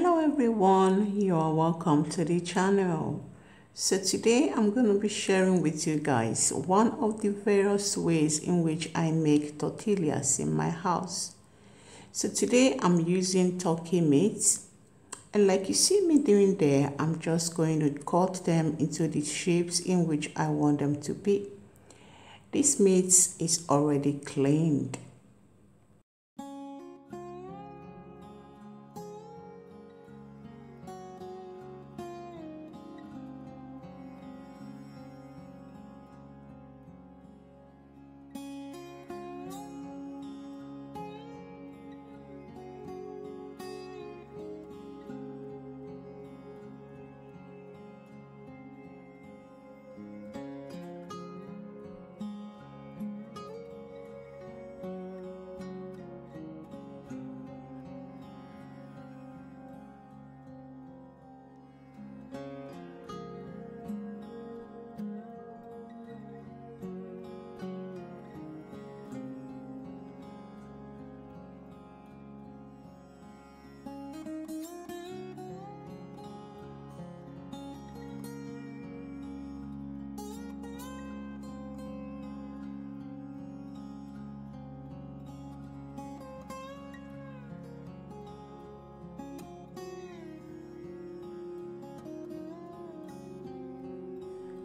Hello everyone, you are welcome to the channel. So today I'm going to be sharing with you guys one of the various ways in which I make tortillas in my house. So today I'm using turkey meat, and like you see me doing there, I'm just going to cut them into the shapes in which I want them to be. This meat is already cleaned.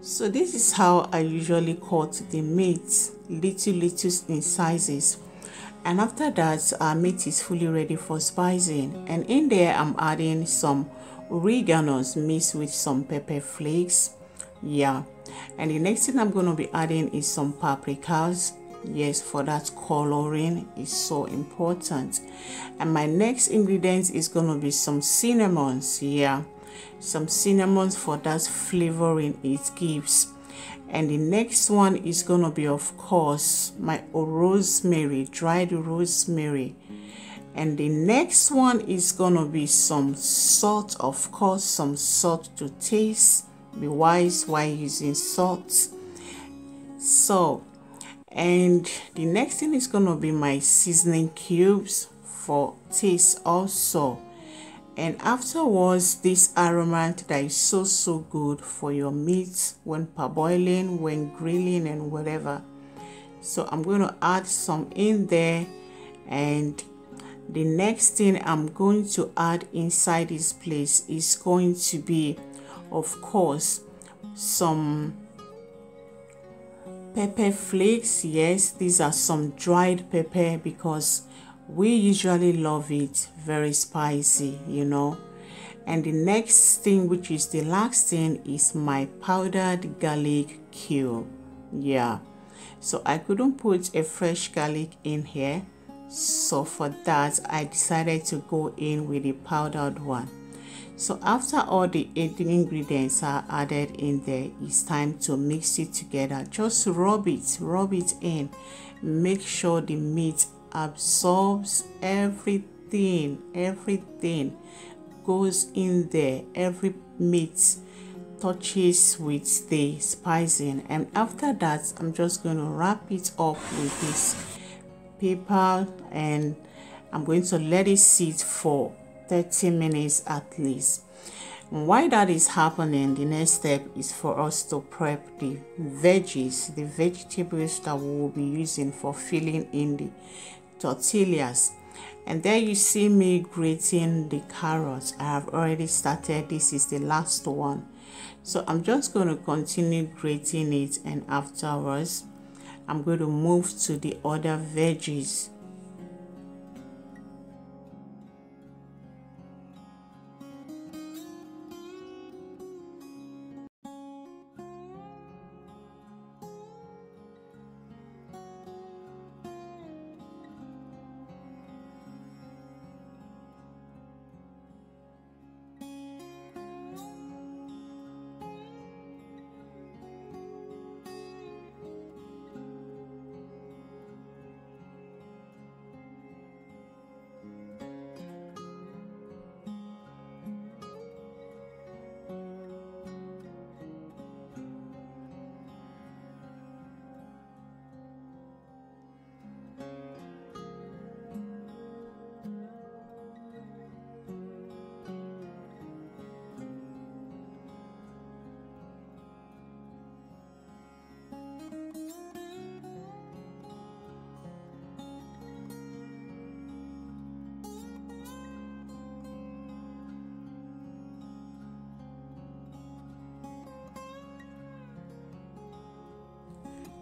So this is how I usually cut the meat, little in sizes. And after that, our meat is fully ready for spicing. And in there, I'm adding some oreganos mixed with some pepper flakes. Yeah. And the next thing I'm going to be adding is some paprikas. Yes, for that coloring is so important. And my next ingredient is going to be some cinnamons. Yeah, some cinnamons for that flavoring it gives. And the next one is going to be, of course, my rosemary, dried rosemary. And the next one is going to be some salt, of course, some salt to taste. Be wise while using salt. And the next thing is going to be my seasoning cubes for taste also. And afterwards, this aroma that is so good for your meat when parboiling, when grilling and whatever. So I'm going to add some in there. And the next thing I'm going to add inside this place is going to be, of course, some pepper flakes. Yes, these are some dried pepper because we usually love it very spicy, you know. And the next thing, which is the last thing, is my powdered garlic cube. Yeah, so I couldn't put a fresh garlic in here, so for that I decided to go in with the powdered one. So after all the ingredients are added in there, it's time to mix it together. Just rub it in. Make sure the meat absorbs everything goes in there. Every meat touches with the spicing. And after that, I'm just going to wrap it up with this paper, and I'm going to let it sit for 30 minutes at least. And while that is happening, the next step is for us to prep the veggies, the vegetables that we will be using for filling in the tortillas. And there you see me grating the carrots. I have already started. This is the last one, so I'm just going to continue grating it, and afterwards I'm going to move to the other veggies.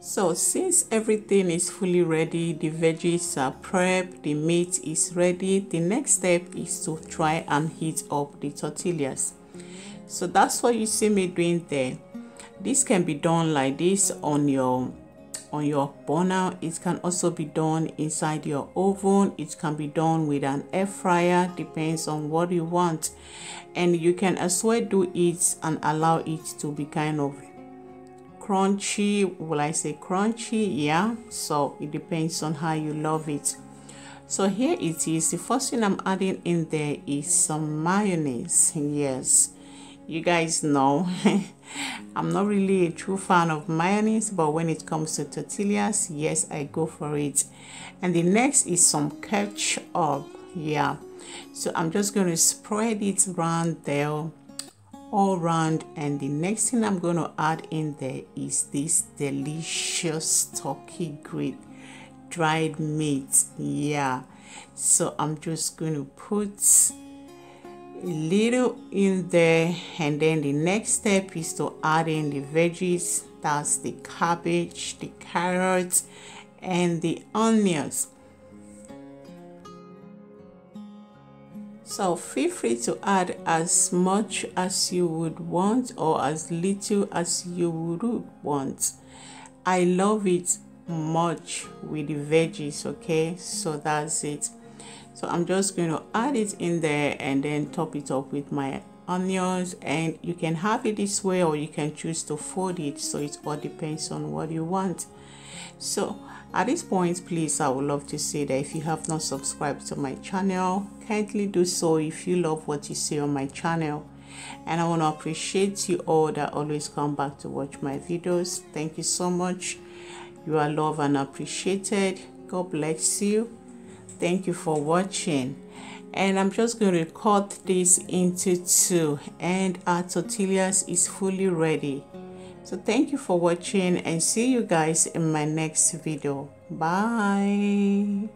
So since everything is fully ready, the veggies are prepped, the meat is ready, the next step is to try and heat up the tortillas. So that's what you see me doing there. This can be done like this on your burner. It can also be done inside your oven. It can be done with an air fryer, depends on what you want. And you can as well do it and allow it to be kind of crunchy. Will I say crunchy? Yeah, so it depends on how you love it. So here it is. The first thing I'm adding in there is some mayonnaise. Yes, you guys know I'm not really a true fan of mayonnaise, but when it comes to tortillas, yes, I go for it. And the next is some ketchup. Yeah, so I'm just going to spread it around there, all around. And the next thing I'm going to add in there is this delicious turkey grilled dried meat. Yeah, so I'm just going to put a little in there, and then the next step is to add in the veggies. That's the cabbage, the carrots, and the onions. So feel free to add as much as you would want or as little as you would want. I love it much with the veggies. Okay, so that's it. So I'm just going to add it in there and then top it up with my onions, and you can have it this way or you can choose to fold it, so it all depends on what you want. So at this point, please, I would love to say that if you have not subscribed to my channel, kindly do so if you love what you see on my channel. And I want to appreciate you all that always come back to watch my videos. Thank you so much. You are loved and appreciated. God bless you. Thank you for watching. And I'm just going to cut this into two, and our tortillas is fully ready. So thank you for watching, and see you guys in my next video. Bye.